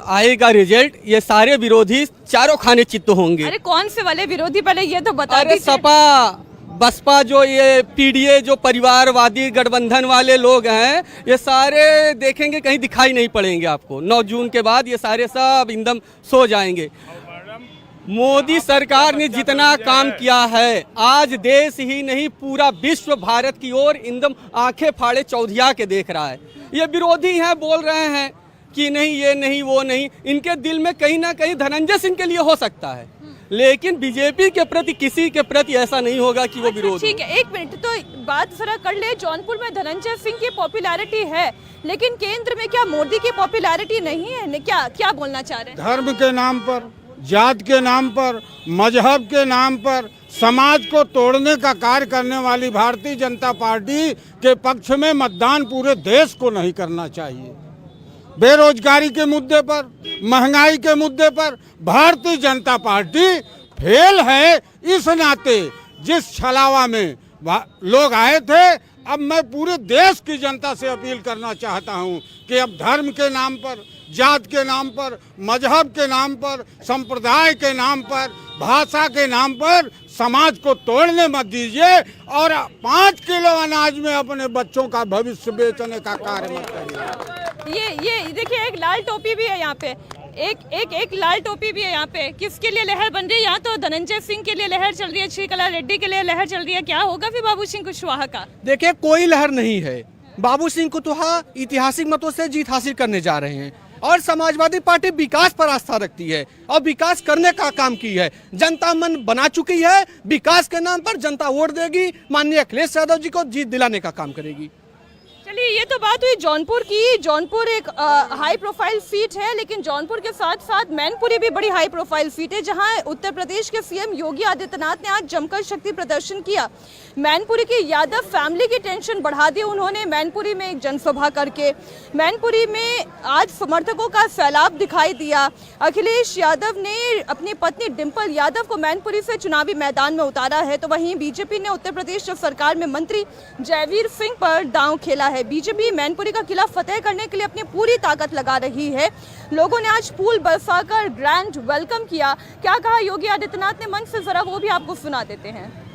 आएगा रिजल्ट, ये सारे विरोधी चारों खाने चित्त होंगे। अरे कौन से वाले विरोधी, पहले ये तो बता दीजिए। सपा बसपा जो ये पीडीए जो परिवारवादी गठबंधन वाले लोग हैं, ये सारे देखेंगे कहीं दिखाई नहीं पड़ेंगे आपको। 9 जून के बाद ये सारे सब एकदम सो जाएंगे। मोदी सरकार ने जितना काम किया है, आज देश ही नहीं पूरा विश्व भारत की ओर एकदम आंखें फाड़े चौधिया के देख रहा है। ये विरोधी हैं, बोल रहे हैं कि नहीं ये नहीं वो नहीं। इनके दिल में कहीं ना कहीं धनंजय सिंह के लिए हो सकता है, लेकिन बीजेपी के प्रति किसी के प्रति ऐसा नहीं होगा कि वो विरोध। ठीक है, एक मिनट तो बात जरा कर ले। जौनपुर में धनंजय सिंह की पॉपुलैरिटी है, लेकिन केंद्र में क्या मोदी की पॉपुलैरिटी नहीं है? क्या बोलना चाह रहे हैं? धर्म के नाम पर, जात के नाम पर, मजहब के नाम पर समाज को तोड़ने का कार्य करने वाली भारतीय जनता पार्टी के पक्ष में मतदान पूरे देश को नहीं करना चाहिए। बेरोजगारी के मुद्दे पर, महंगाई के मुद्दे पर भारतीय जनता पार्टी फेल है। इस नाते जिस छलावा में लोग आए थे, अब मैं पूरे देश की जनता से अपील करना चाहता हूं कि अब धर्म के नाम पर, जात के नाम पर, मजहब के नाम पर, संप्रदाय के नाम पर, भाषा के नाम पर समाज को तोड़ने मत दीजिए और 5 किलो अनाज में अपने बच्चों का भविष्य बेचने का कार्य मत करिए। ये देखिए, एक लाल टोपी भी है यहाँ पे, एक लाल टोपी भी है यहाँ पे। किसके लिए लहर बन रही है? यहाँ तो धनंजय सिंह के लिए लहर चल रही है, श्रीकला रेड्डी के लिए लहर चल रही है। क्या होगा फिर बाबू सिंह कुशवाहा का? देखिए, कोई लहर नहीं है। बाबू सिंह कुशवाहा ऐतिहासिक मतों से जीत हासिल करने जा रहे हैं और समाजवादी पार्टी विकास पर आस्था रखती है और विकास करने का काम की है। जनता मन बना चुकी है, विकास के नाम पर जनता वोट देगी, माननीय अखिलेश यादव जी को जीत दिलाने का काम करेगी। चलिए, ये तो बात हुई जौनपुर की। जौनपुर एक हाई प्रोफाइल सीट है, लेकिन जौनपुर के साथ साथ मैनपुरी भी बड़ी हाई प्रोफाइल सीट है, जहां उत्तर प्रदेश के सीएम योगी आदित्यनाथ ने आज जमकर शक्ति प्रदर्शन किया। मैनपुरी की यादव फैमिली की टेंशन बढ़ा दी उन्होंने मैनपुरी में एक जनसभा करके। मैनपुरी में आज समर्थकों का सैलाब दिखाई दिया। अखिलेश यादव ने अपनी पत्नी डिम्पल यादव को मैनपुरी से चुनावी मैदान में उतारा है, तो वहीं बीजेपी ने उत्तर प्रदेश सरकार में मंत्री जयवीर सिंह पर दांव खेला है। बीजेपी मैनपुरी का किला फतेह करने के लिए अपनी पूरी ताकत लगा रही है। लोगों ने आज फूल बरसाकर ग्रैंड वेलकम किया। क्या कहा योगी आदित्यनाथ ने मंच से, जरा वो भी आपको सुना देते हैं।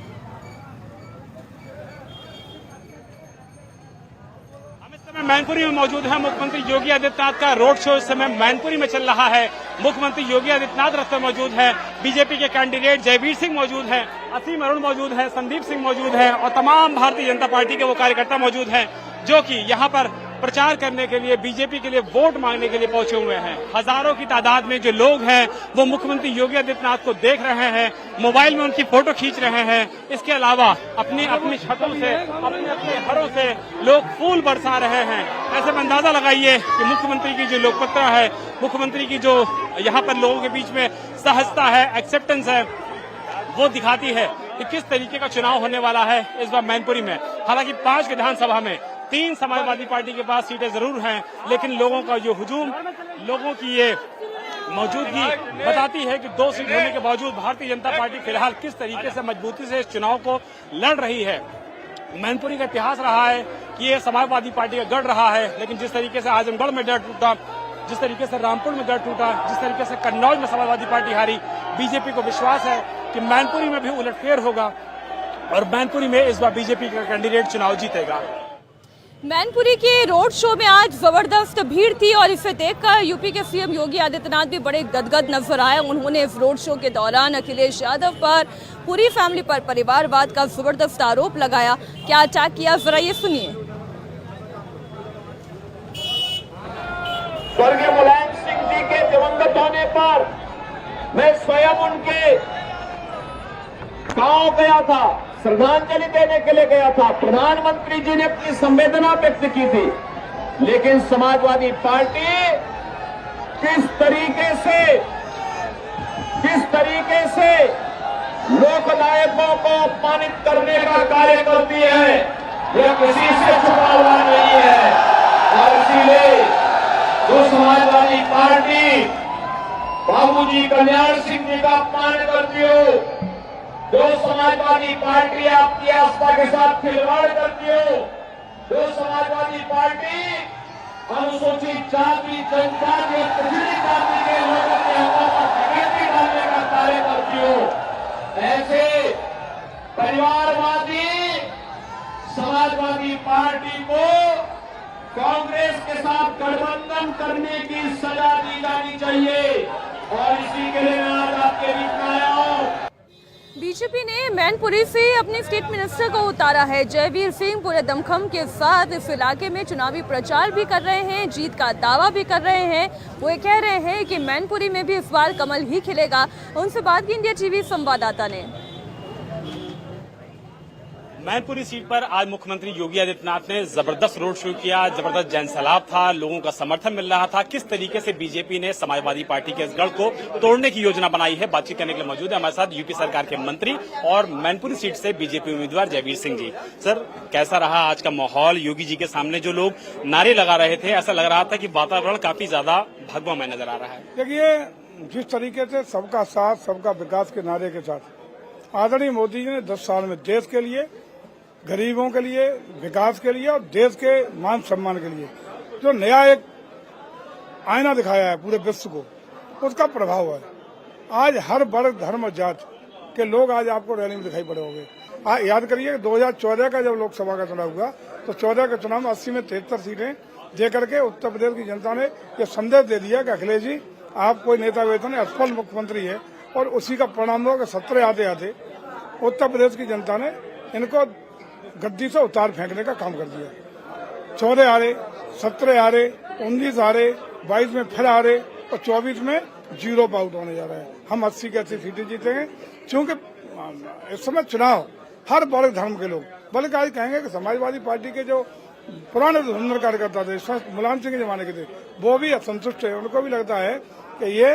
मैनपुरी में मौजूद है मुख्यमंत्री योगी आदित्यनाथ का रोड शो इस समय मैनपुरी में चल रहा है। मुख्यमंत्री योगी आदित्यनाथ रस्ते मौजूद है, बीजेपी के कैंडिडेट जयवीर सिंह मौजूद है, असीम अरुण मौजूद है, संदीप सिंह मौजूद है और तमाम भारतीय जनता पार्टी के वो कार्यकर्ता मौजूद हैं जो कि यहाँ पर प्रचार करने के लिए, बीजेपी के लिए वोट मांगने के लिए पहुंचे हुए हैं। हजारों की तादाद में जो लोग हैं वो मुख्यमंत्री योगी आदित्यनाथ को देख रहे हैं, मोबाइल में उनकी फोटो खींच रहे हैं। इसके अलावा अपनी अपनी छतों से, अपने अपने घरों से लोग फूल बरसा रहे हैं। ऐसे में अंदाजा लगाइए कि मुख्यमंत्री की जो लोकप्रियता है, मुख्यमंत्री की जो यहाँ पर लोगों के बीच में सहजता है, एक्सेप्टेंस है, वो दिखाती है कि किस तरीके का चुनाव होने वाला है इस बार मैनपुरी में। हालांकि 5 विधानसभा में 3 समाजवादी पार्टी के पास सीटें जरूर हैं, लेकिन लोगों का जो हुजूम, लोगों की ये मौजूदगी बताती है कि 2 सीट होने के बावजूद भारतीय जनता पार्टी फिलहाल किस तरीके से मजबूती से इस चुनाव को लड़ रही है। मैनपुरी का इतिहास रहा है कि ये समाजवादी पार्टी का गढ़ रहा है, लेकिन जिस तरीके से आजमगढ़ में डर टूटा, जिस तरीके से रामपुर में डर टूटा, जिस तरीके से कन्नौज में समाजवादी पार्टी हारी, बीजेपी को विश्वास है कि मैनपुरी में भी उलटफेर होगा और मैनपुरी में इस बार बीजेपी का कैंडिडेट चुनाव जीतेगा। मैनपुरी के रोड शो में आज जबरदस्त भीड़ थी और इसे देखकर यूपी के सीएम योगी आदित्यनाथ भी बड़े गदगद नजर आए। उन्होंने इस रोड शो के दौरान अखिलेश यादव पर, पूरी फैमिली पर परिवारवाद का जबरदस्त आरोप लगाया। क्या अटैक किया, जरा ये सुनिए। स्वर्गीय मुलायम सिंह जी के दिवंगत होने पर मैं स्वयं उनके गांव गया था, श्रद्धांजलि देने के लिए गया था। प्रधानमंत्री जी ने अपनी संवेदना व्यक्त की थी, लेकिन समाजवादी पार्टी किस तरीके से लोकनायकों को अपमानित करने का कार्य करती है, यह किसी से छुपा हुआ नहीं है। और इसीलिए जो समाजवादी पार्टी बाबूजी कल्याण सिंह जी का अपमान करती हो, जो समाजवादी पार्टी आपकी आस्था के साथ खिलवाड़ करती हो, जो समाजवादी पार्टी अनुसूचित जाति, जनजाति और पिछड़ी जाति के लोगों के हकों पर ठिकाने डालने का कार्य करती हो, ऐसे परिवारवादी समाजवादी पार्टी को कांग्रेस के साथ गठबंधन करने की सजा दी जानी चाहिए। और इसी के लिए मैं आज आपके बीच में आया हूँ। बीजेपी ने मैनपुरी से अपने स्टेट मिनिस्टर को उतारा है। जयवीर सिंह पूरे दमखम के साथ इस इलाके में चुनावी प्रचार भी कर रहे हैं, जीत का दावा भी कर रहे हैं। वो ये कह रहे हैं कि मैनपुरी में भी इस बार कमल ही खिलेगा। उनसे बात की इंडिया टीवी संवाददाता ने। मैनपुरी सीट पर आज मुख्यमंत्री योगी आदित्यनाथ ने जबरदस्त रोड शो किया, जबरदस्त जनसैलाब था, लोगों का समर्थन मिल रहा था। किस तरीके से बीजेपी ने समाजवादी पार्टी के इस गढ़ को तोड़ने की योजना बनाई है, बातचीत करने के लिए मौजूद है हमारे साथ यूपी सरकार के मंत्री और मैनपुरी सीट से बीजेपी उम्मीदवार जयवीर सिंह जी। सर, कैसा रहा आज का माहौल? योगी जी के सामने जो लोग नारे लगा रहे थे, ऐसा लग रहा था कि वातावरण काफी ज्यादा भगवामय नजर आ रहा है। देखिए, जिस तरीके से सबका साथ, सबका विकास के नारे के साथ आदरणीय मोदी जी ने 10 साल में देश के लिए, गरीबों के लिए, विकास के लिए और देश के मान सम्मान के लिए जो नया एक आईना दिखाया है पूरे विश्व को, उसका प्रभाव है। आज हर वर्ग, धर्म और जात के लोग आज आपको रैली में दिखाई पड़े होंगे। याद करिए 2014 का जब लोकसभा का चुनाव हुआ तो 14 के चुनाव में 80 में 73 सीटें दे करके उत्तर प्रदेश की जनता ने यह संदेश दे दिया कि अखिलेश जी आप कोई नेता वेता नहीं, असफल मुख्यमंत्री है। और उसी का परिणाम हुआ कि 17 आते आते उत्तर प्रदेश की जनता ने इनको गद्दी से उतार फेंकने का काम कर दिया। 14 हारे, 17 हारे, 19 हारे, 22 में फिर हारे और 24 में 0 आउट होने जा रहा है। हम 80 की 80 सीटें जीतेंगे, क्योंकि इस समय चुनाव हर वर्ग धर्म के लोग, बल्कि आज कहेंगे कि समाजवादी पार्टी के जो पुराने धुरंधर कार्यकर्ता थे, मुलायम सिंह के जमाने के थे, वो भी असंतुष्ट है। उनको भी लगता है कि ये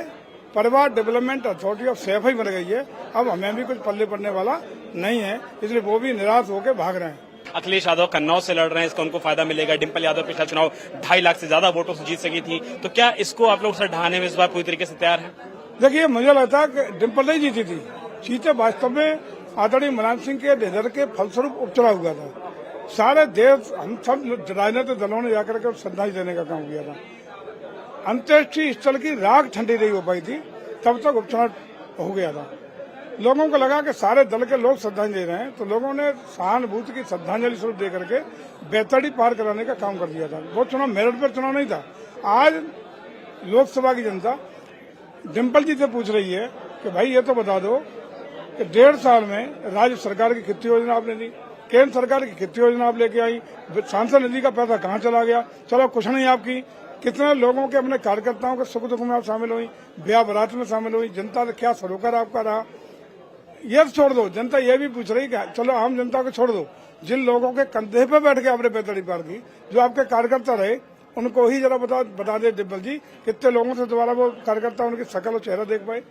परिवार डेवलपमेंट अथॉरिटी ऑफ सैफ ही बन गई है, अब हमें भी कुछ पल्ले पड़ने वाला नहीं है, इसलिए वो भी निराश होकर भाग रहे हैं। अखिलेश यादव कन्नौज से लड़ रहे हैं, इसका उनको फायदा मिलेगा। डिम्पल यादव पिछला चुनाव 2.5 लाख से ज्यादा वोटों से जीत सकी थी, तो क्या इसको आप लोग सर ढहाने में इस बार पूरी तरीके से तैयार है? देखिए, मुझे लगता है कि डिम्पल नहीं जीती थी, सीटें वास्तव में आदरणीय मुलायम सिंह के निधन के फलस्वरूप उपचुनाव हुआ था। सारे देश, हम सब राजनीतिक दलों ने जाकर के श्रद्धांजलि देने का काम किया था। अंत्येष्टि स्थल की राख ठंडी नहीं हो पाई थी, तब तक उपचुनाव हो गया था। लोगों को लगा कि सारे दल के लोग श्रद्धांजलि दे रहे हैं, तो लोगों ने सहानुभूति की श्रद्धांजलि स्वरूप दे करके बेतड़ी पार कराने का काम कर दिया था। वो चुनाव मेरिट पर चुनाव नहीं था। आज लोकसभा की जनता डिम्पल जी से पूछ रही है कि भाई ये तो बता दो कि 1.5 साल में राज्य सरकार की कितनी योजना आपने दी, केंद्र सरकार की कितनी योजना आप लेके आई, सांसद निधि का पैसा कहाँ चला गया? चलो कुछ नहीं आपकी, कितने लोगों के अपने कार्यकर्ताओं के सुख दुख में आप शामिल हुई, ब्याह बारात में शामिल हुई, जनता से क्या सरोकार आपका रहा, ये छोड़ दो। जनता ये भी पूछ रही कि चलो आम जनता को छोड़ दो, जिन लोगों के कंधे पे बैठ के आपने बेतड़ी पार की, जो आपके कार्यकर्ता रहे, उनको ही जरा बता दे डिम्पल जी, कितने लोगों से दोबारा वो कार्यकर्ता उनकी शकल और चेहरा देख पाए।